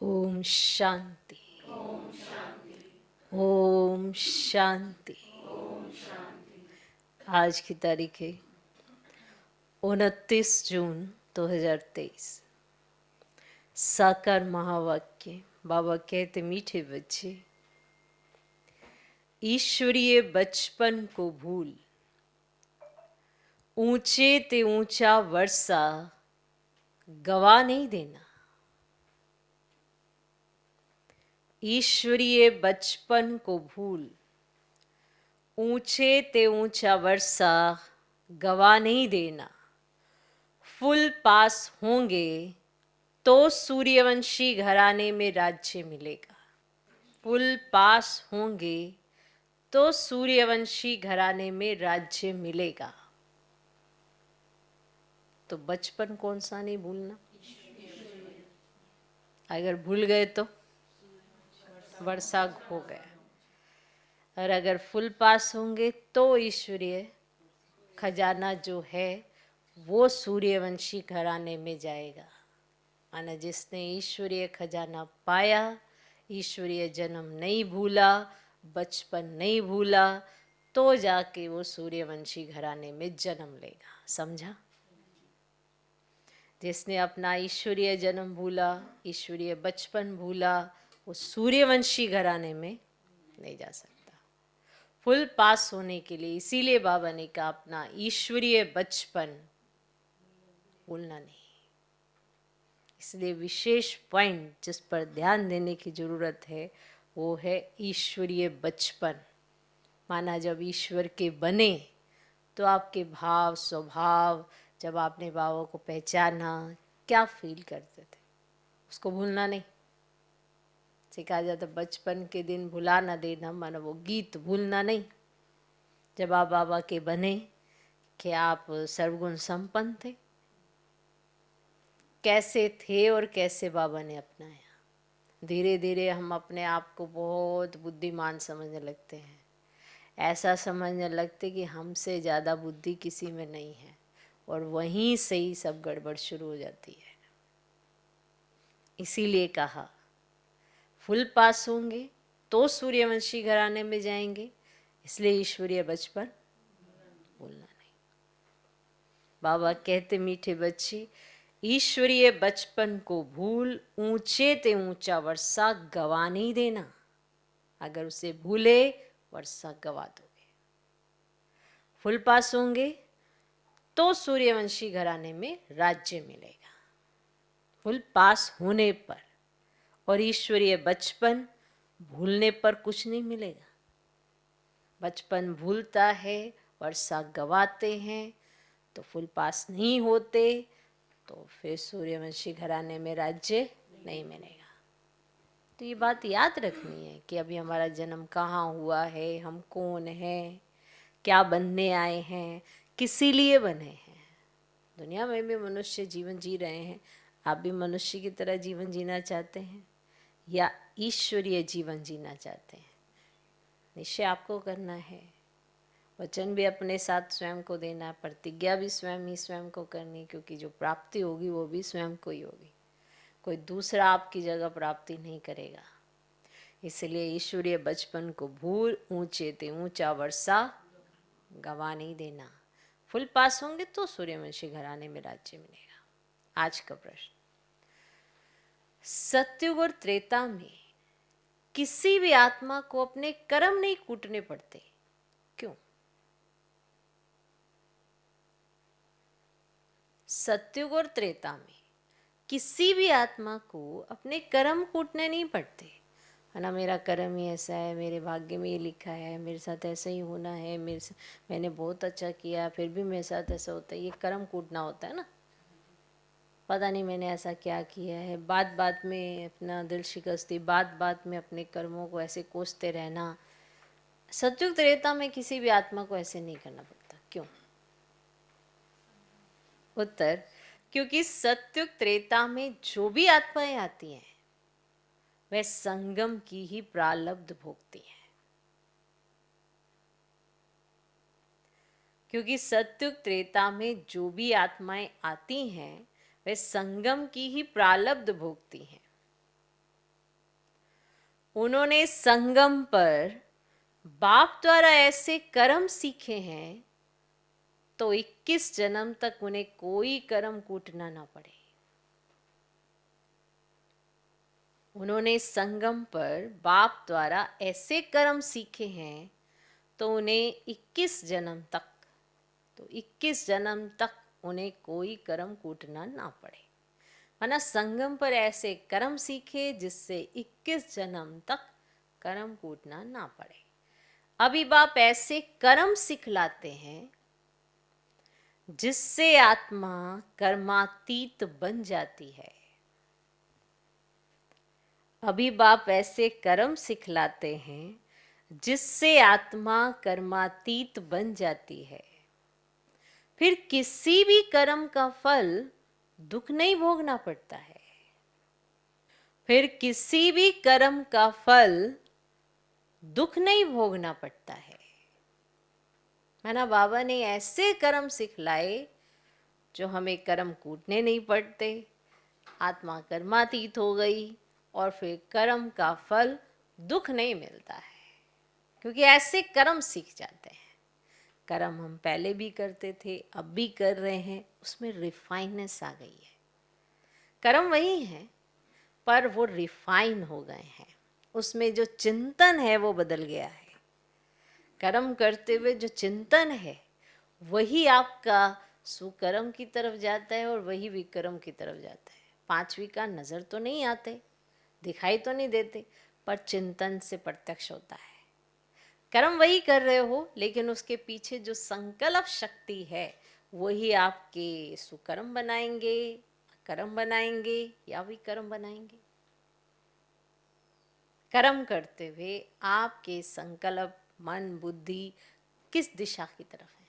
ओम शांति। ओम शांति। आज की तारीख है 29 जून 2023। साकार महावाक्य। बाबा कहते, मीठे बच्चे, ईश्वरीय बचपन को भूल, ऊंचे ते ऊंचा वर्षा गवा नहीं देना। ईश्वरीय बचपन को भूल, ऊंचे ते ऊंचा वर्षा गवा नहीं देना। फुल पास होंगे तो सूर्यवंशी घराने में राज्य मिलेगा। फुल पास होंगे तो सूर्यवंशी घराने में राज्य मिलेगा। तो बचपन कौन सा नहीं भूलना। अगर भूल गए तो वर्षा हो गया, और अगर फुल पास होंगे तो ईश्वरीय खजाना जो है वो सूर्यवंशी घराने में जाएगा। माना जिसने ईश्वरीय खजाना पाया, ईश्वरीय जन्म नहीं भूला, बचपन नहीं भूला, तो जाके वो सूर्यवंशी घराने में जन्म लेगा। समझा? जिसने अपना ईश्वरीय जन्म भूला, ईश्वरीय बचपन भूला, वो सूर्यवंशी घराने में नहीं जा सकता। फुल पास होने के लिए इसीलिए बाबा ने कहा अपना ईश्वरीय बचपन भूलना नहीं। इसलिए विशेष पॉइंट जिस पर ध्यान देने की जरूरत है वो है ईश्वरीय बचपन। माना जब ईश्वर के बने तो आपके भाव स्वभाव, जब आपने बाबा को पहचाना, क्या फील करते थे, उसको भूलना नहीं। सिखाया जाता बचपन के दिन भुला ना देना, माना वो गीत भूलना नहीं। जब आप बाबा के बने कि आप सर्वगुण संपन्न थे, कैसे थे और कैसे बाबा ने अपनाया। धीरे धीरे हम अपने आप को बहुत बुद्धिमान समझने लगते हैं। ऐसा समझने लगते कि हमसे ज़्यादा बुद्धि किसी में नहीं है, और वहीं से ही सब गड़बड़ शुरू हो जाती है। इसीलिए कहा फुल पास होंगे तो सूर्यवंशी घराने में जाएंगे। इसलिए ईश्वरीय बचपन भूलना नहीं। बाबा कहते, मीठे बच्चे, ईश्वरीय बचपन को भूल, ऊंचे ते ऊंचा वर्षा गवा नहीं देना। अगर उसे भूले वर्षा गवा दोगे। फुल पास होंगे तो सूर्यवंशी घराने में राज्य मिलेगा। फुल पास होने पर, और ईश्वरीय बचपन भूलने पर कुछ नहीं मिलेगा। बचपन भूलता है, वर्षा गवाते हैं, तो फुल पास नहीं होते, तो फिर सूर्यवंशी घराने में राज्य नहीं मिलेगा। तो ये बात याद रखनी है कि अभी हमारा जन्म कहाँ हुआ है, हम कौन हैं, क्या बनने आए हैं, किसी लिए बने हैं। दुनिया में भी मनुष्य जीवन जी रहे हैं। आप भी मनुष्य की तरह जीवन जीना चाहते हैं या ईश्वरीय जीवन जीना चाहते हैं? निश्चय आपको करना है। वचन भी अपने साथ स्वयं को देना, प्रतिज्ञा भी स्वयं ही स्वयं को करनी, क्योंकि जो प्राप्ति होगी वो भी स्वयं को ही होगी। कोई दूसरा आपकी जगह प्राप्ति नहीं करेगा। इसलिए ईश्वरीय बचपन को भूल, ऊंचे ते ऊंचा वर्षा गवा नहीं देना। फुल पास होंगे तो सूर्यवंशी घराने में राज्य मिलेगा। आज का प्रश्न, सत्युग और त्रेता में किसी भी आत्मा को अपने कर्म नहीं कूटने पड़ते, क्यों? सत्युग और त्रेता में किसी भी आत्मा को अपने कर्म कूटने नहीं पड़ते। है ना, मेरा कर्म ही ऐसा है, मेरे भाग्य में ये लिखा है, मेरे साथ ऐसा ही होना है, मैंने बहुत अच्छा किया फिर भी मेरे साथ ऐसा होता है। ये कर्म कूटना होता है ना। पता नहीं मैंने ऐसा क्या किया है, बात बात में अपना दिल शिकस्ती, बात बात में अपने कर्मों को ऐसे कोसते रहना। सत्युग त्रेता में किसी भी आत्मा को ऐसे नहीं करना पड़ता, क्यों? उत्तर, क्योंकि सत्युग त्रेता में जो भी आत्माएं आती हैं वह संगम की ही प्रारब्ध भोगती हैं। क्योंकि सत्युग त्रेता में जो भी आत्माएं आती हैं वह संगम की ही प्रारब्ध भोगती हैं। उन्होंने संगम पर बाप द्वारा ऐसे कर्म सीखे हैं तो 21 जन्म तक उन्हें कोई कर्म कूटना ना पड़े। उन्होंने संगम पर बाप द्वारा ऐसे कर्म सीखे हैं तो उन्हें 21 जन्म तक उन्हें कोई कर्म कूटना ना पड़े। माना संगम पर ऐसे कर्म सीखे जिससे 21 जन्म तक कर्म कूटना ना पड़े। अभी बाप ऐसे कर्म सिखलाते हैं जिससे आत्मा कर्मातीत बन जाती है। अभी बाप ऐसे कर्म सिखलाते हैं जिससे आत्मा कर्मातीत बन जाती है। फिर किसी भी कर्म का फल दुख नहीं भोगना पड़ता है। फिर किसी भी कर्म का फल दुख नहीं भोगना पड़ता है। माना बाबा ने ऐसे कर्म सिखलाए जो हमें कर्म कूटने नहीं पड़ते, आत्मा कर्मातीत हो गई और फिर कर्म का फल दुख नहीं मिलता है, क्योंकि ऐसे कर्म सीख जाते हैं। कर्म हम पहले भी करते थे, अब भी कर रहे हैं, उसमें रिफाइननेस आ गई है। कर्म वही है पर वो रिफाइन हो गए हैं, उसमें जो चिंतन है वो बदल गया है। कर्म करते हुए जो चिंतन है वही आपका सुकर्म की तरफ जाता है और वही विकर्म की तरफ जाता है। 5 विकार नजर तो नहीं आते, दिखाई तो नहीं देते, पर चिंतन से प्रत्यक्ष होता है। कर्म वही कर रहे हो, लेकिन उसके पीछे जो संकल्प शक्ति है वही आपके सुकर्म बनाएंगे, कर्म बनाएंगे या विकर्म बनाएंगे। कर्म करते हुए आपके संकल्प, मन, बुद्धि किस दिशा की तरफ है?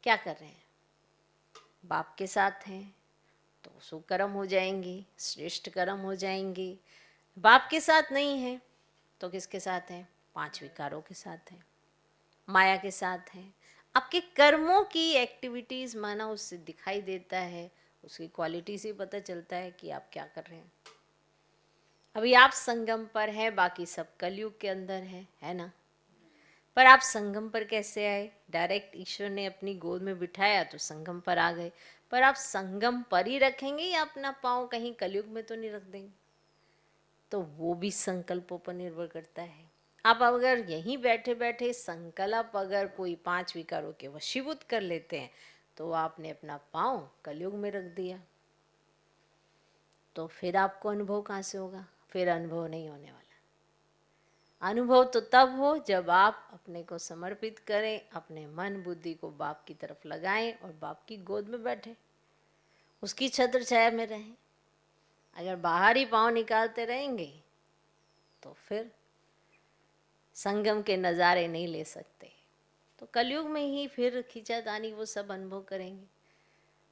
क्या कर रहे हैं? बाप के साथ हैं तो सुकर्म हो जाएंगे, श्रेष्ठ कर्म हो जाएंगे। बाप के साथ नहीं है तो किसके साथ है? 5 विकारों के साथ है, माया के साथ है। आपके कर्मों की एक्टिविटीज माना उससे दिखाई देता है, उसकी क्वालिटी से पता चलता है कि आप क्या कर रहे हैं। अभी आप संगम पर हैं, बाकी सब कलयुग के अंदर है ना? पर आप संगम पर कैसे आए? डायरेक्ट ईश्वर ने अपनी गोद में बिठाया तो संगम पर आ गए। पर आप संगम पर ही रखेंगे या अपना पाँव कहीं कलयुग में तो नहीं रख देंगे? तो वो भी संकल्पों पर निर्भर करता है। आप अगर यहीं बैठे बैठे संकल्प अगर कोई 5 विकारों के वशीभूत कर लेते हैं तो आपने अपना पाँव कलयुग में रख दिया, तो फिर आपको अनुभव कहाँ से होगा? फिर अनुभव नहीं होने वाला। अनुभव तो तब हो जब आप अपने को समर्पित करें, अपने मन बुद्धि को बाप की तरफ लगाएं और बाप की गोद में बैठे, उसकी छत्र छाया में रहें। अगर बाहर ही पाँव निकालते रहेंगे तो फिर संगम के नज़ारे नहीं ले सकते, तो कलयुग में ही फिर खींचातानी वो सब अनुभव करेंगे।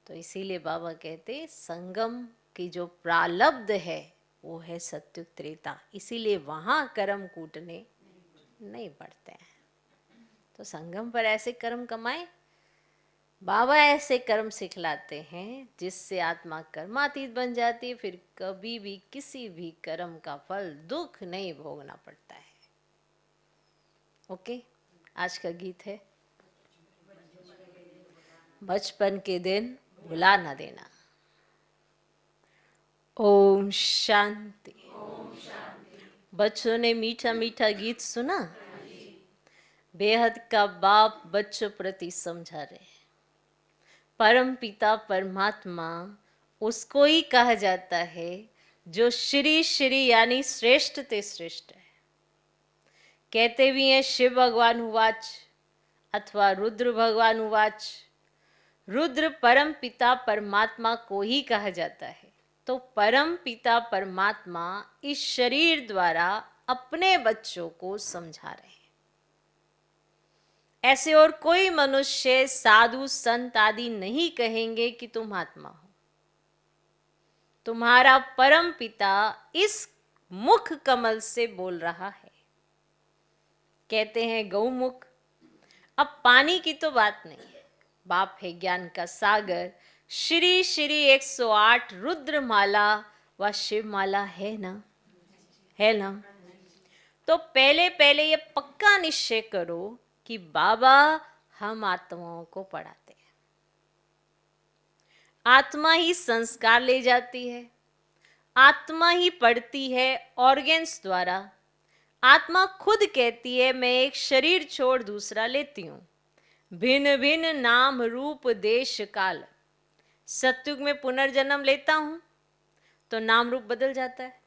तो इसीलिए बाबा कहते संगम की जो प्रालब्ध है वो है सत्युग त्रेता, इसीलिए वहाँ कर्म कूटने नहीं पड़ते हैं। तो संगम पर ऐसे कर्म कमाए, बाबा ऐसे कर्म सिखलाते हैं जिससे आत्मा कर्मातीत बन जाती है, फिर कभी भी किसी भी कर्म का फल दुख नहीं भोगना पड़ता है। ओके, आज का गीत है बचपन के दिन भुला ना देना। ओम शांति। बच्चों ने मीठा मीठा गीत सुना। बेहद का बाप बच्चों प्रति समझा रहे हैं। परम पिता परमात्मा उसको ही कहा जाता है जो श्री श्री यानी श्रेष्ठ ते श्रेष्ठ है। कहते भी हैं शिव भगवान उवाच अथवा रुद्र भगवान उवाच। रुद्र परम पिता परमात्मा को ही कहा जाता है। तो परम पिता परमात्मा इस शरीर द्वारा अपने बच्चों को समझा रहे हैं। ऐसे और कोई मनुष्य साधु संत आदि नहीं कहेंगे कि तुम आत्मा हो। तुम्हारा परम पिता इस मुख कमल से बोल रहा है। कहते हैं गौमुख। अब पानी की तो बात नहीं है, बाप है ज्ञान का सागर। श्री श्री 108 रुद्र माला व शिव माला है ना। है ना? तो पहले पहले ये पक्का निश्चय करो कि बाबा हम आत्माओं को पढ़ाते हैं, आत्मा ही संस्कार ले जाती है, आत्मा ही पढ़ती है ऑर्गेन्स द्वारा। आत्मा खुद कहती है मैं एक शरीर छोड़ दूसरा लेती हूं, भिन्न भिन्न नाम रूप देश काल। सतयुग में पुनर्जन्म लेता हूं तो नाम रूप बदल जाता है,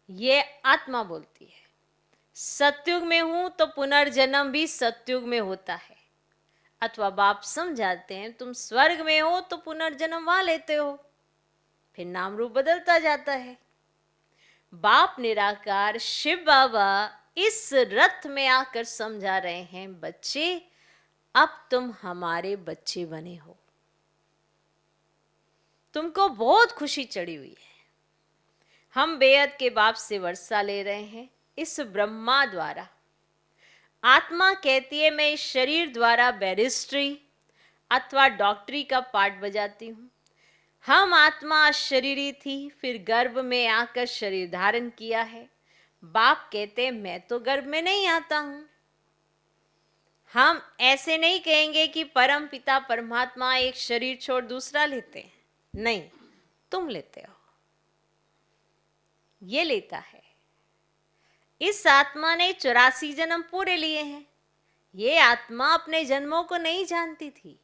ये आत्मा बोलती है। सतयुग में हूं तो पुनर्जन्म भी सतयुग में होता है। अथवा बाप समझाते हैं तुम स्वर्ग में हो तो पुनर्जन्म वहां लेते हो, फिर नाम रूप बदलता जाता है। बाप निराकार शिव बाबा इस रथ में आकर समझा रहे हैं, बच्चे अब तुम हमारे बच्चे बने हो, तुमको बहुत खुशी चढ़ी हुई है। हम बेहद के बाप से वर्षा ले रहे हैं इस ब्रह्मा द्वारा। आत्मा कहती है मैं इस शरीर द्वारा बैरिस्ट्री अथवा डॉक्टरी का पाठ बजाती हूं। हम आत्मा शरीरी थी, फिर गर्भ में आकर शरीर धारण किया है। बाप कहते हैं मैं तो गर्भ में नहीं आता हूं। हम ऐसे नहीं कहेंगे कि परम पिता परमात्मा एक शरीर छोड़ दूसरा लेते हैं, नहीं, तुम लेते हो, ये लेता है। इस आत्मा ने 84 जन्म पूरे लिए हैं। ये आत्मा अपने जन्मों को नहीं जानती थी,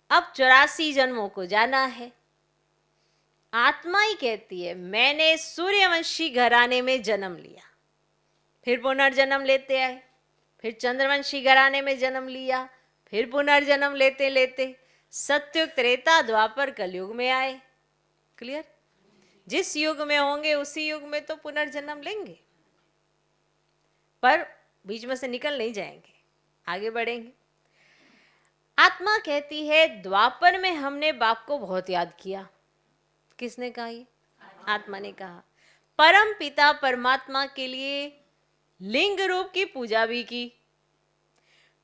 अब 84 जन्मों को जाना है। आत्मा ही कहती है मैंने सूर्यवंशी घराने में जन्म लिया, फिर पुनर्जन्म लेते आए, फिर चंद्रवंशी घराने में जन्म लिया, फिर पुनर्जन्म लेते लेते सतयुग त्रेता द्वापर कलयुग में आए। क्लियर? जिस युग में होंगे उसी युग में तो पुनर्जन्म लेंगे, पर बीच में से निकल नहीं जाएंगे, आगे बढ़ेंगे। आत्मा कहती है द्वापर में हमने बाप को बहुत याद किया। किसने कहा ये? आत्मा ने कहा। परम पिता परमात्मा के लिए लिंग रूप की पूजा भी की।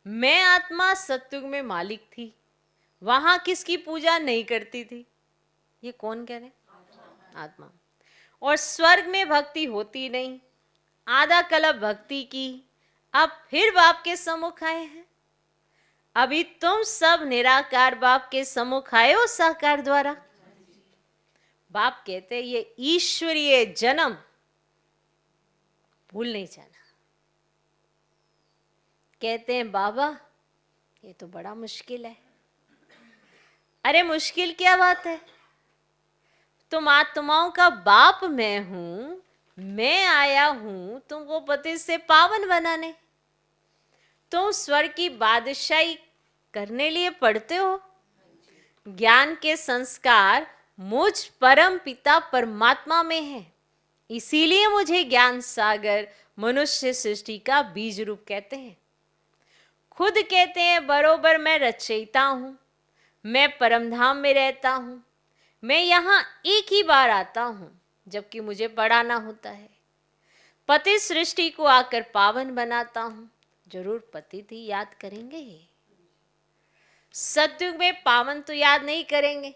मैं आत्मा सतयुग में मालिक थी, वहां किसकी पूजा नहीं करती थी? ये कौन कह रहे? आत्मा। और स्वर्ग में भक्ति होती नहीं, आधा कल्प भक्ति की, अब फिर बाप के सम्मुख आए हैं। अभी तुम सब निराकार बाप के सम्मुख आए हो साकार द्वारा। बाप कहते हैं ये ईश्वरीय जन्म भूल नहीं जाना। कहते हैं बाबा ये तो बड़ा मुश्किल है। अरे मुश्किल क्या बात है, तुम आत्माओं का बाप मैं हूं, मैं आया हूं तुमको पति से पावन बनाने। तुम स्वर्ग की बादशाही करने लिए पढ़ते हो। ज्ञान के संस्कार मुझ परम पिता परमात्मा में है, इसीलिए मुझे ज्ञान सागर मनुष्य सृष्टि का बीज रूप कहते हैं। खुद कहते हैं बरोबर मैं रचयिता हूं, मैं परमधाम में रहता हूं, मैं यहां एक ही बार आता हूं जबकि मुझे पढ़ाना होता है। पति सृष्टि को आकर पावन बनाता हूं। जरूर पति थी याद करेंगे, सतयुग में पावन तो याद नहीं करेंगे।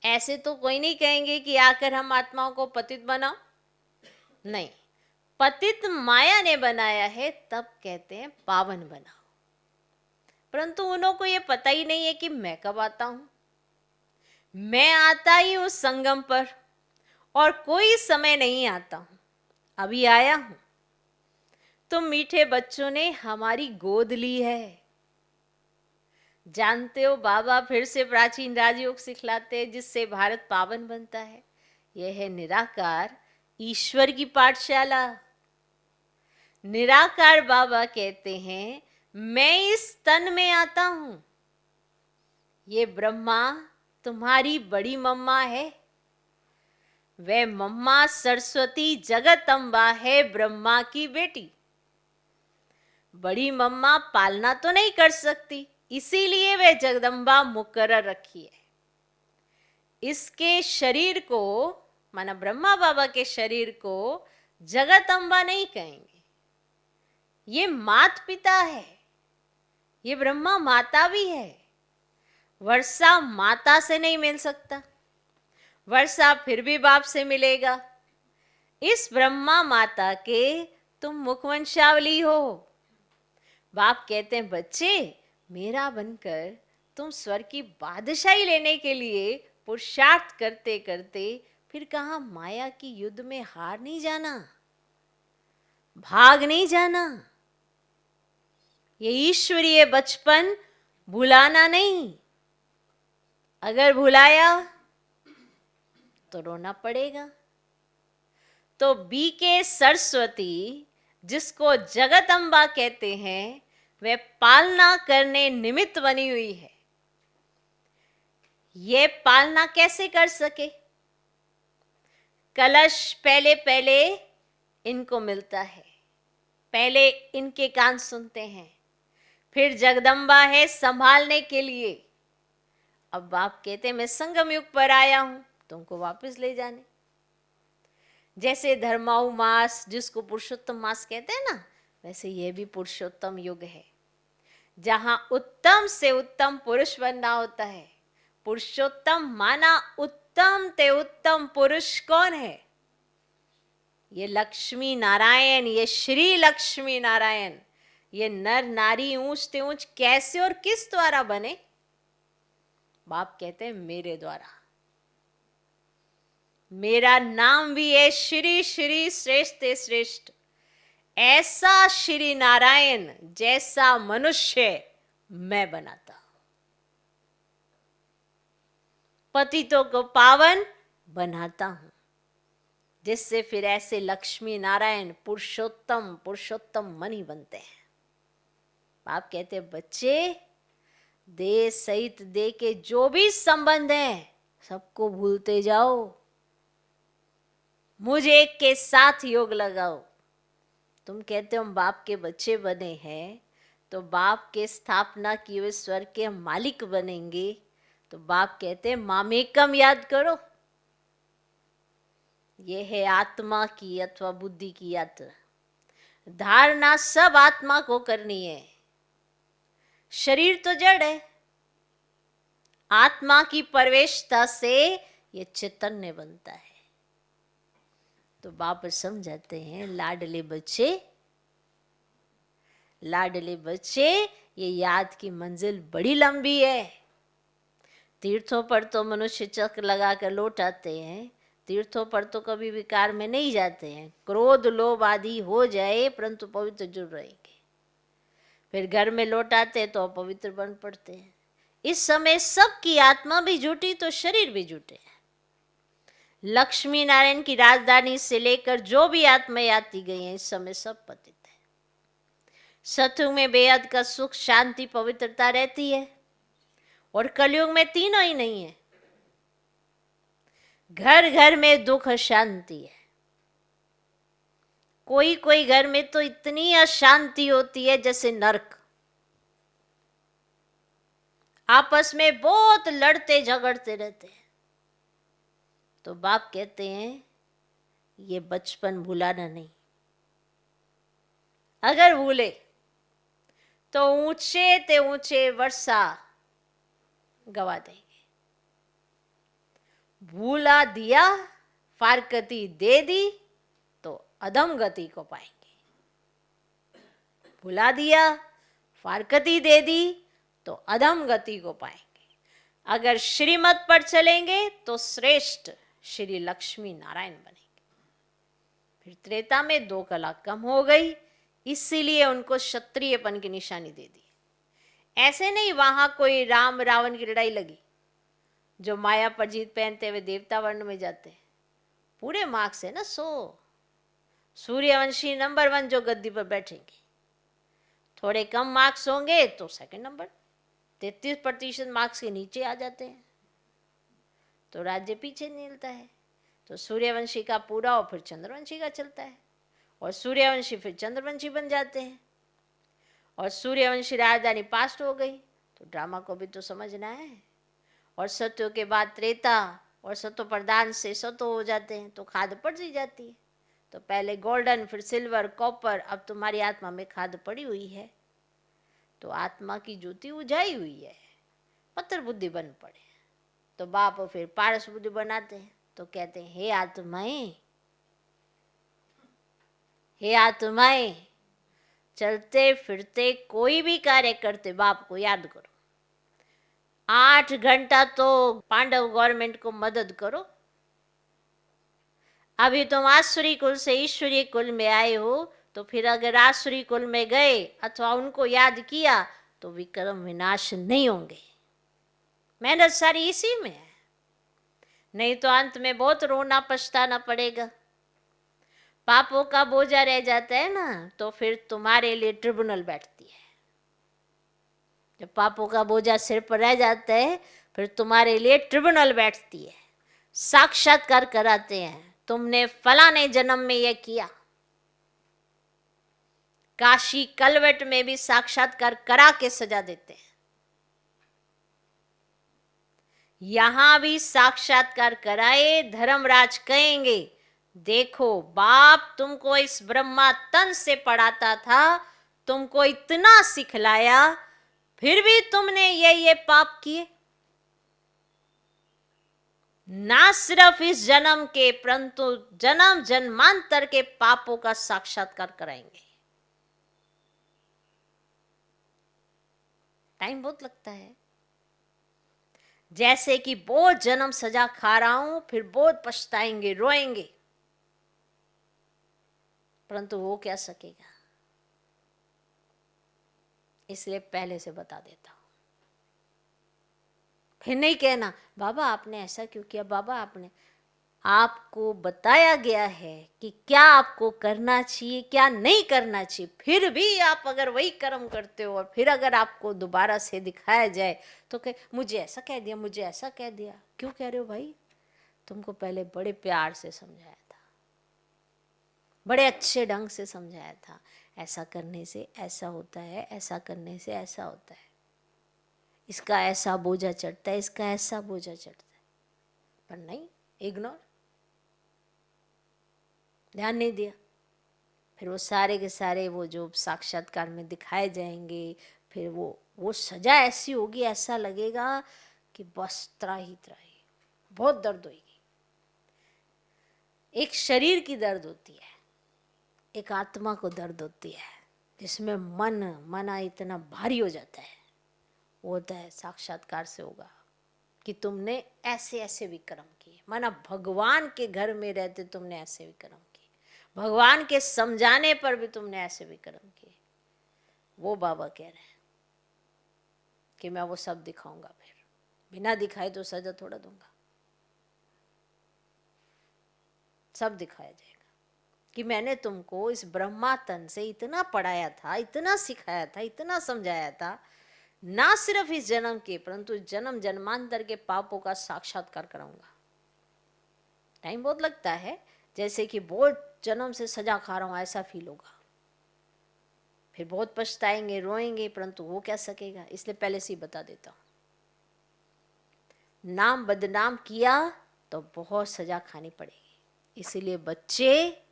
ऐसे तो कोई नहीं कहेंगे कि आकर हम आत्माओं को पतित बनाओ, नहीं, पतित माया ने बनाया है, तब कहते हैं पावन बनाओ। परंतु उन्हों को ये पता ही नहीं है कि मैं कब आता हूं। मैं आता ही उस संगम पर, और कोई समय नहीं आता हूं, अभी आया हूं। तुम मीठे बच्चों ने हमारी गोद ली है। जानते हो बाबा फिर से प्राचीन राजयोग सिखलाते हैं जिससे भारत पावन बनता है। यह है निराकार ईश्वर की पाठशाला। निराकार बाबा कहते हैं मैं इस तन में आता हूं। ये ब्रह्मा तुम्हारी बड़ी मम्मा है, वह मम्मा सरस्वती जगत अम्बा है, ब्रह्मा की बेटी। बड़ी मम्मा पालना तो नहीं कर सकती, इसीलिए वह जगदम्बा मुकर्रर रखी है। इसके शरीर को, माना ब्रह्मा बाबा के शरीर को जगत अम्बा नहीं कहेंगे। ये मात पिता है, ये ब्रह्मा माता भी है। वर्षा माता से नहीं मिल सकता, वर्षा फिर भी बाप से मिलेगा। इस ब्रह्मा माता के तुम मुखवंशावली हो। बाप कहते हैं बच्चे, मेरा बनकर तुम स्वर्ग की बादशाही लेने के लिए पुरुषार्थ करते करते फिर कहा माया की युद्ध में हार नहीं जाना, भाग नहीं जाना। ये ईश्वरीय बचपन भुलाना नहीं। अगर भुलाया तो रोना पड़ेगा। तो बीके सरस्वती, जिसको जगत अम्बा कहते हैं, वह पालना करने निमित्त बनी हुई है। ये पालना कैसे कर सके? कलश पहले पहले इनको मिलता है, पहले इनके कान सुनते हैं, फिर जगदम्बा है संभालने के लिए। अब बाप कहते हैं मैं संगम युग पर आया हूं तुमको वापस ले जाने। जैसे धर्माऊ मास, जिसको पुरुषोत्तम मास कहते हैं ना, वैसे यह भी पुरुषोत्तम युग है, जहां उत्तम से उत्तम पुरुष बनना होता है। पुरुषोत्तम माना उत्तम ते उत्तम पुरुष कौन है? ये लक्ष्मी नारायण, ये श्री लक्ष्मी नारायण। ये नर नारी ऊंच ते ऊंच कैसे और किस द्वारा बने? बाप कहते हैं मेरे द्वारा। मेरा नाम भी है श्री श्री श्रेष्ठ ते श्रेष्ठ। ऐसा श्री नारायण जैसा मनुष्य मैं बनाता हूं। पतितों को पावन बनाता हूं, जिससे फिर ऐसे लक्ष्मी नारायण पुरुषोत्तम पुरुषोत्तम मनी बनते हैं। आप कहते हैं बच्चे, देह सहित देह के जो भी संबंध हैं सबको भूलते जाओ, मुझे एक के साथ योग लगाओ। तुम कहते हो हम बाप के बच्चे बने हैं, तो बाप के स्थापना किए हुए स्वर्ग के हम मालिक बनेंगे। तो बाप कहते हैं मामेकम याद करो। ये है आत्मा की अथवा बुद्धि की यात्रा। धारणा सब आत्मा को करनी है। शरीर तो जड़ है, आत्मा की प्रवेशता से ये चैतन्य बनता है। तो बाप समझाते हैं लाडले बच्चे, लाडले बच्चे, ये याद की मंजिल बड़ी लंबी है। तीर्थों पर तो मनुष्य चक्र लगाकर लौट आते हैं, तीर्थों पर तो कभी विकार में नहीं जाते हैं। क्रोध लोभ आदि हो जाए परंतु पवित्र जुड़ रहेंगे। फिर घर में लौट आते तो अपवित्र बन पड़ते हैं। इस समय सबकी आत्मा भी जुटी तो शरीर भी जुटे हैं। लक्ष्मी नारायण की राजधानी से लेकर जो भी आत्माएं आती गई हैं, इस समय सब पतित है। सतयुग में बेहद का सुख शांति पवित्रता रहती है, और कलयुग में तीनों ही नहीं है। घर घर में दुख शांति है। कोई कोई घर में तो इतनी अशांति होती है जैसे नरक। आपस में बहुत लड़ते झगड़ते रहते हैं। तो बाप कहते हैं ये बचपन भुलाना नहीं। अगर भूले तो ऊंचे ते ऊंचे वर्षा गवा देंगे। भूला दिया फारकती दे दी तो अधम गति को पाएंगे। भुला दिया फारकती दे दी तो अधम गति को पाएंगे। अगर श्रीमत पर चलेंगे तो श्रेष्ठ श्री लक्ष्मी नारायण बनेंगे। फिर त्रेता में 2 कला कम हो गई, इसीलिए उनको क्षत्रियपन की निशानी दे दी। ऐसे नहीं वहां कोई राम रावण की लड़ाई लगी, जो माया पर जीत पहनते हुए देवता वर्ण में जाते हैं। पूरे मार्क्स है ना 100। सूर्यवंशी नंबर 1 जो गद्दी पर बैठेंगे। थोड़े कम मार्क्स होंगे तो सेकंड नंबर, 33% मार्क्स के नीचे आ जाते हैं तो राज्य पीछे निकलता है। तो सूर्यवंशी का पूरा और फिर चंद्रवंशी का चलता है, और सूर्यवंशी फिर चंद्रवंशी बन जाते हैं। और सूर्यवंशी राजधानी पास्ट हो गई तो ड्रामा को भी तो समझना है। और सत्यों के बाद त्रेता, और सत्व प्रदान से सत्व हो जाते हैं तो खाद पड़ सी जाती है। तो पहले गोल्डन, फिर सिल्वर, कॉपर, अब तुम्हारी आत्मा में खाद पड़ी हुई है। तो आत्मा की ज्योति उजाई हुई है, पत्थर बुद्धि बन पड़े। तो बाप फिर पारस बुद्धि बनाते हैं। तो कहते हैं हे आत्माएं, हे आत्माएं, चलते फिरते कोई भी कार्य करते बाप को याद करो। 8 घंटा तो पांडव गवर्नमेंट को मदद करो। अभी तुम आसुरी कुल से ईश्वरीय कुल में आए हो, तो फिर अगर आसुरी कुल में गए अथवा उनको याद किया तो विक्रम विनाश नहीं होंगे। मेहनत सारी इसी में है, नहीं तो अंत में बहुत रोना पछताना पड़ेगा। पापों का बोझा रह जाता है ना, तो फिर तुम्हारे लिए ट्रिब्यूनल बैठती है। जब पापों का बोझा सिर पर रह जाता है, फिर तुम्हारे लिए ट्रिब्यूनल बैठती है, साक्षात्कार कराते हैं, तुमने फलाने जन्म में यह किया। काशी कलवट में भी साक्षात्कार करा के सजा देते हैं, यहां भी साक्षात्कार कराए। धर्मराज कहेंगे, देखो बाप तुमको इस ब्रह्मा तन से पढ़ाता था, तुमको इतना सिखलाया, फिर भी तुमने ये पाप किए। ना सिर्फ इस जन्म के, परंतु जन्म जन्मांतर के पापों का साक्षात्कार कराएंगे। टाइम बहुत लगता है। जैसे कि बहुत जन्म सजा खा रहा हूं, फिर बहुत पछताएंगे, रोएंगे, परंतु वो क्या सकेगा। इसलिए पहले से बता देता हूं, फिर नहीं कहना बाबा आपने ऐसा क्यों किया। बाबा आपने, आपको बताया गया है कि क्या आपको करना चाहिए क्या नहीं करना चाहिए, फिर भी आप अगर वही कर्म करते हो और फिर अगर आपको दोबारा से दिखाया जाए तो कहे मुझे ऐसा कह दिया, मुझे ऐसा कह दिया। क्यों कह रहे हो भाई, तुमको पहले बड़े प्यार से समझाया था, बड़े अच्छे ढंग से समझाया था, ऐसा करने से ऐसा होता है, ऐसा करने से ऐसा होता है, इसका ऐसा बोझा चढ़ता है, इसका ऐसा बोझा चढ़ता है। पर नहीं, इग्नोर, ध्यान नहीं दिया। फिर वो सारे के सारे वो जो साक्षात्कार में दिखाए जाएंगे, फिर वो सजा ऐसी होगी, ऐसा लगेगा कि बस त्राही त्राही, बहुत दर्द होगी। एक शरीर की दर्द होती है, एक आत्मा को दर्द होती है, जिसमें मना इतना भारी हो जाता है। वो होता है साक्षात्कार से होगा कि तुमने ऐसे ऐसे विक्रम किए, माना भगवान के घर में रहते तुमने ऐसे विक्रम किए, भगवान के समझाने पर भी तुमने ऐसे विक्रम किए। वो बाबा कह रहे हैं कि मैं वो सब दिखाऊंगा, फिर बिना दिखाए तो सजा थोड़ा दूंगा, सब दिखाया जाएगा कि मैंने तुमको इस ब्रह्मा तन से इतना पढ़ाया था, इतना सिखाया था, इतना समझाया था, ना सिर्फ इस जन्म के परंतु जन्म जन्मांतर के पापों का साक्षात्कार कराऊंगा। टाइम बहुत लगता है, जैसे कि बहुत जन्म से सजा खा रहा हूं ऐसा फील होगा, फिर बहुत पछताएंगे, रोएंगे, परंतु वो क्या सकेगा। इसलिए पहले से ही बता देता हूं, नाम बदनाम किया तो बहुत सजा खानी पड़ेगी। इसीलिए बच्चे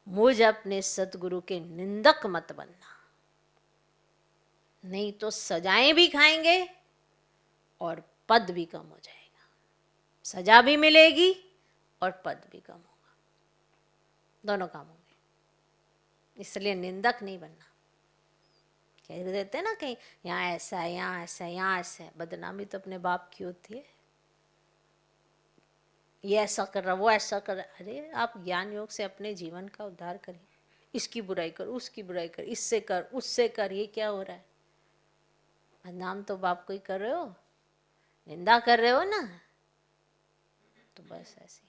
मुझ अपने सतगुरु के निंदक मत बनना, नहीं तो सजाएं भी खाएंगे और पद भी कम हो जाएगा। सजा भी मिलेगी और पद भी कम होगा, दोनों काम होंगे। इसलिए निंदक नहीं बनना। कह देते हैं ना कहीं यहाँ ऐसा है, यहाँ ऐसा है, यहाँ ऐसा है। बदनामी तो अपने बाप की होती है, ये ऐसा कर रहा, वो ऐसा कर रहा। अरे आप ज्ञान योग से अपने जीवन का उद्धार करिए, इसकी बुराई कर, उसकी बुराई कर, इससे कर, उससे कर, ये क्या हो रहा है। बदनाम तो बाप को ही कर रहे हो, निंदा कर रहे हो ना, तो बस ऐसे।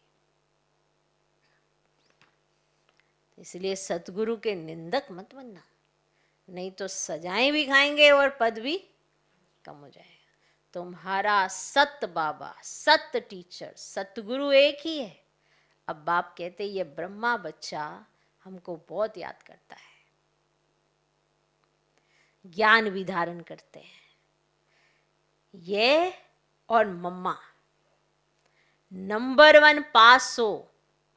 इसलिए सतगुरु के निंदक मत बनना, नहीं तो सजाएं भी खाएंगे और पद भी कम हो जाएगा। तुम्हारा सत बाबा, सत टीचर, सतगुरु एक ही है। अब बाप कहते ये ब्रह्मा बच्चा हमको बहुत याद करता है, ज्ञान भी धारण करते हैं। ये और मम्मा नंबर 1 पास हो,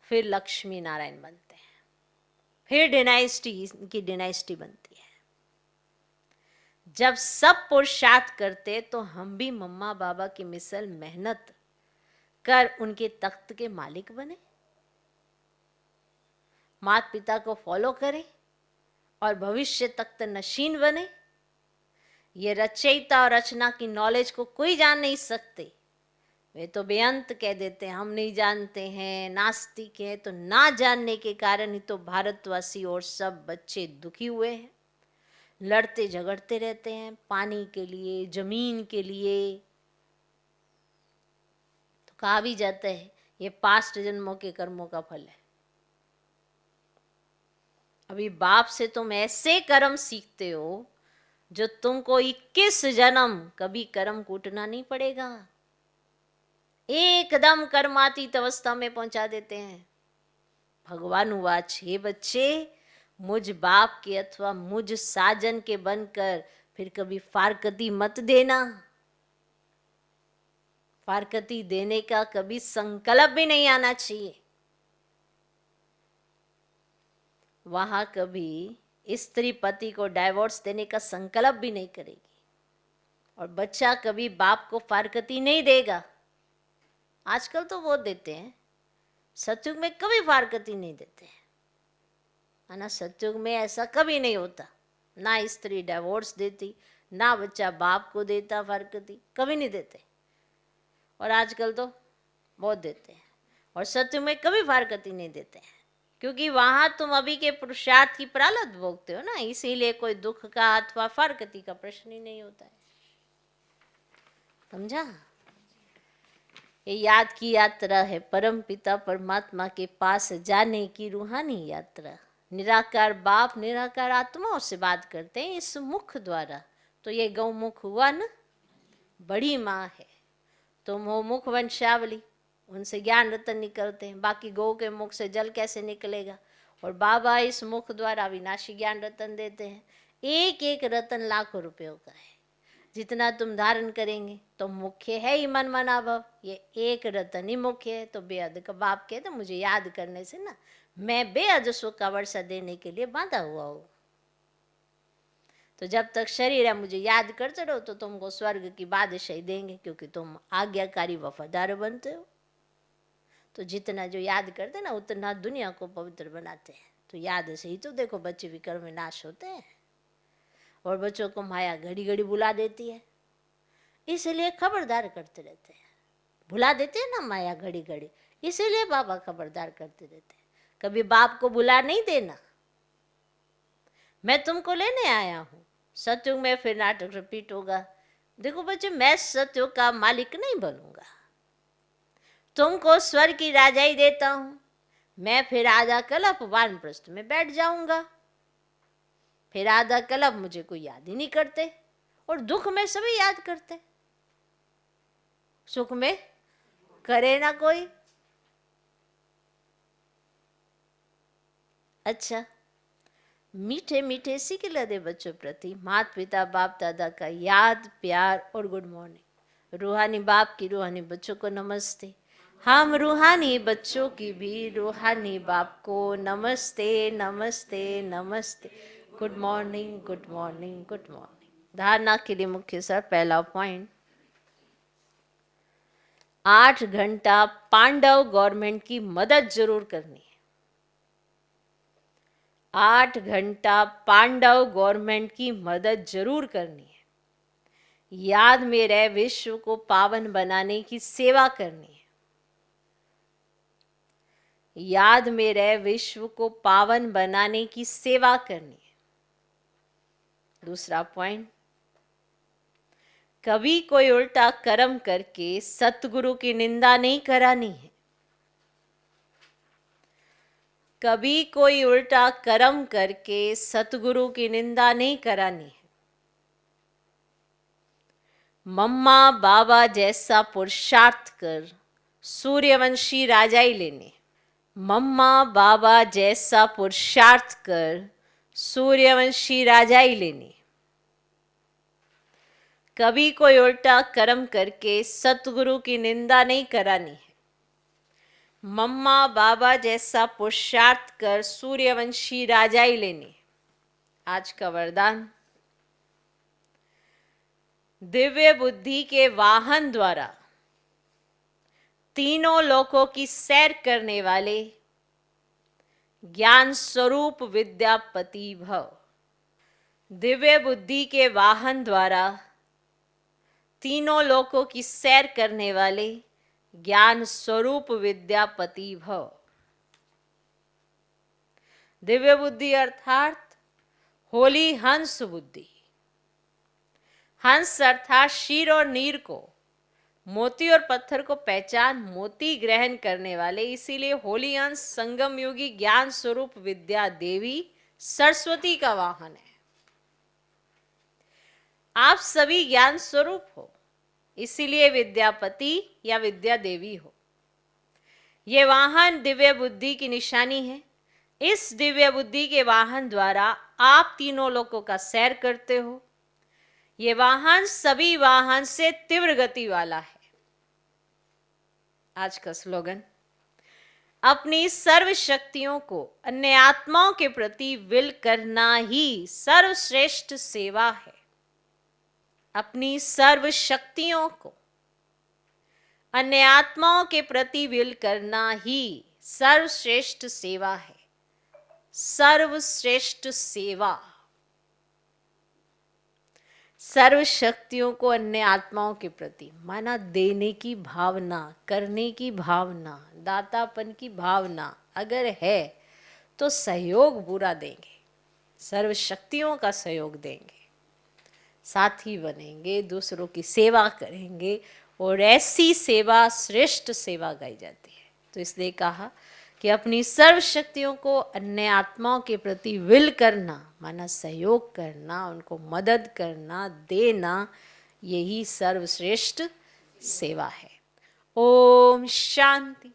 फिर लक्ष्मी नारायण बनते हैं, फिर डिनाइस्टी, इनकी डिनाइस्टी बनती है। जब सब पुरुषार्थ करते तो हम भी मम्मा बाबा की मिसल मेहनत कर उनके तख्त के मालिक बने। माता पिता को फॉलो करें और भविष्य तक नशीन बने। ये रचयिता और रचना की नॉलेज को कोई जान नहीं सकते। वे तो बेअंत कह देते हैं हम नहीं जानते हैं, नास्तिक है। तो ना जानने के कारण ही तो भारतवासी और सब बच्चे दुखी हुए हैं, लड़ते झगड़ते रहते हैं पानी के लिए, जमीन के लिए। तो कहा भी जाता है ये पास्ट जन्मों के कर्मों का फल है। अभी बाप से तुम ऐसे कर्म सीखते हो जो तुमको 21 जन्म कभी कर्म कूटना नहीं पड़ेगा, एकदम कर्मातीत अवस्था में पहुंचा देते हैं। भगवान उवाच, हे बच्चे मुझ बाप के अथवा मुझ साजन के बनकर फिर कभी फारकती मत देना। फारकती देने का कभी संकल्प भी नहीं आना चाहिए। वहां कभी स्त्री पति को डाइवोर्स देने का संकल्प भी नहीं करेगी, और बच्चा कभी बाप को फारकती नहीं देगा। आजकल तो वो देते हैं, सतयुग में कभी फारकती नहीं देते हैं, है ना। सतयुग में ऐसा कभी नहीं होता, ना स्त्री डाइवोर्स देती, ना बच्चा बाप को देता फारकती, कभी नहीं देते। और आजकल तो बहुत देते हैं, और सतयुग में कभी फारकती नहीं देते हैं, क्योंकि वहां तुम अभी के पुरुषार्थ की प्रारब्ध भोगते हो ना, इसीलिए कोई दुख का अथवा फारकती का प्रश्न ही नहीं होता है। समझा? ये याद की यात्रा है, परम पिता परमात्मा के पास जाने की रूहानी यात्रा। निराकार बाप निराकार आत्माओं से बात करते हैं इस मुख द्वारा। तो ये गौमुख हुआ ना, बड़ी माँ है। तुम हो मुख वंशावली, उनसे ज्ञान रतन निकलते हैं, बाकी गौ के मुख से जल कैसे निकलेगा। और बाबा इस मुख द्वारा विनाशी ज्ञान रतन देते हैं। एक एक रतन लाखों रुपयों का है, जितना तुम धारण करेंगे। तो मुख्य है ही मन मना भव, ये एक रतन ही मुख्य है। तो बेअद का बाप कहते मुझे याद करने से ना मैं बेअद सुख का वर्षा देने के लिए बांधा हुआ हूँ। तो जब तक शरीर है मुझे याद करते रहो तो तुमको स्वर्ग की बादशाही देंगे, क्योंकि तुम आज्ञाकारी वफादार बनते हो। तो जितना जो याद करते ना उतना दुनिया को पवित्र बनाते हैं। तो याद से ही तो देखो बच्चे विकर्म में नाश होते हैं, और बच्चों को माया घड़ी घड़ी बुला देती है, इसलिए खबरदार करते रहते हैं। भुला देते हैं ना माया घड़ी घड़ी, इसीलिए बाबा खबरदार करते रहते हैं। कभी बाप को बुला नहीं देना, मैं तुमको लेने आया हूँ। सतयुग में फिर नाटक रिपीट होगा। देखो बच्चे, मैं सतयुग का मालिक नहीं बनूंगा, तुमको स्वर्ग की राजाई देता हूं। मैं फिर आधा कल्प वानप्रस्थ में बैठ जाऊंगा, फिर आधा कल्प मुझे कोई याद ही नहीं करते। और दुख में सभी याद करते, सुख में करे ना कोई। अच्छा, मीठे मीठे सिखला दे बच्चों प्रति माता पिता बाप दादा का याद प्यार और गुड मॉर्निंग। रूहानी बाप की रूहानी बच्चों को नमस्ते। हम रूहानी बच्चों की भी रूहानी बाप को नमस्ते नमस्ते नमस्ते। Good morning good morning good morning. धारणा के लिए मुख्य सर पहला पॉइंट, 8 घंटा पांडव गवर्नमेंट की मदद जरूर करनी है। 8 घंटा पांडव गवर्नमेंट की मदद जरूर करनी है। याद में रह विश्व को पावन बनाने की सेवा करनी है। याद में रह विश्व को पावन बनाने की सेवा करनी है। दूसरा पॉइंट, कभी कोई उल्टा कर्म करके सतगुरु की निंदा नहीं करानी है। कभी कोई उल्टा कर्म करके सतगुरु की निंदा नहीं करानी है। मम्मा बाबा जैसा पुरुषार्थ कर सूर्यवंशी राजाई लेने। मम्मा बाबा जैसा पुरुषार्थ कर सूर्यवंशी राजाई लेनी। कभी कोई उल्टा कर्म करके सतगुरु की निंदा नहीं करानी है। मम्मा बाबा जैसा पुरुषार्थ कर सूर्यवंशी राजाई लेनी। आज का वरदान, दिव्य बुद्धि के वाहन द्वारा तीनों लोकों की सैर करने वाले ज्ञान स्वरूप विद्यापति भव। दिव्य बुद्धि के वाहन द्वारा तीनों लोकों की सैर करने वाले ज्ञान स्वरूप विद्यापति भव। दिव्य बुद्धि अर्थात होली हंस बुद्धि। हंस अर्थात शीर और नीर को, मोती और पत्थर को पहचान मोती ग्रहण करने वाले, इसीलिए होली हंस संगम योगी ज्ञान स्वरूप विद्या देवी सरस्वती का वाहन है। आप सभी ज्ञान स्वरूप हो, इसीलिए विद्यापति या विद्या देवी हो। ये वाहन दिव्य बुद्धि की निशानी है। इस दिव्य बुद्धि के वाहन द्वारा आप तीनों लोकों का सैर करते हो। ये वाहन सभी वाहन से तीव्र गति वाला है। आज का स्लोगन, अपनी सर्व शक्तियों को अन्य आत्माओं के प्रति विल करना ही सर्वश्रेष्ठ सेवा है। अपनी सर्व शक्तियों को अन्य आत्माओं के प्रति विल करना ही सर्वश्रेष्ठ सेवा है। सर्वश्रेष्ठ सेवा, सर्व शक्तियों को अन्य आत्माओं के प्रति, माना देने की भावना, करने की भावना, दातापन की भावना अगर है तो सहयोग पूरा देंगे, सर्व शक्तियों का सहयोग देंगे, साथी बनेंगे, दूसरों की सेवा करेंगे, और ऐसी सेवा श्रेष्ठ सेवा गाई जाती है। तो इसलिए कहा कि अपनी सर्व शक्तियों को अन्य आत्माओं के प्रति विल करना, माना सहयोग करना, उनको मदद करना, देना, यही सर्वश्रेष्ठ सेवा है। ओम शांति।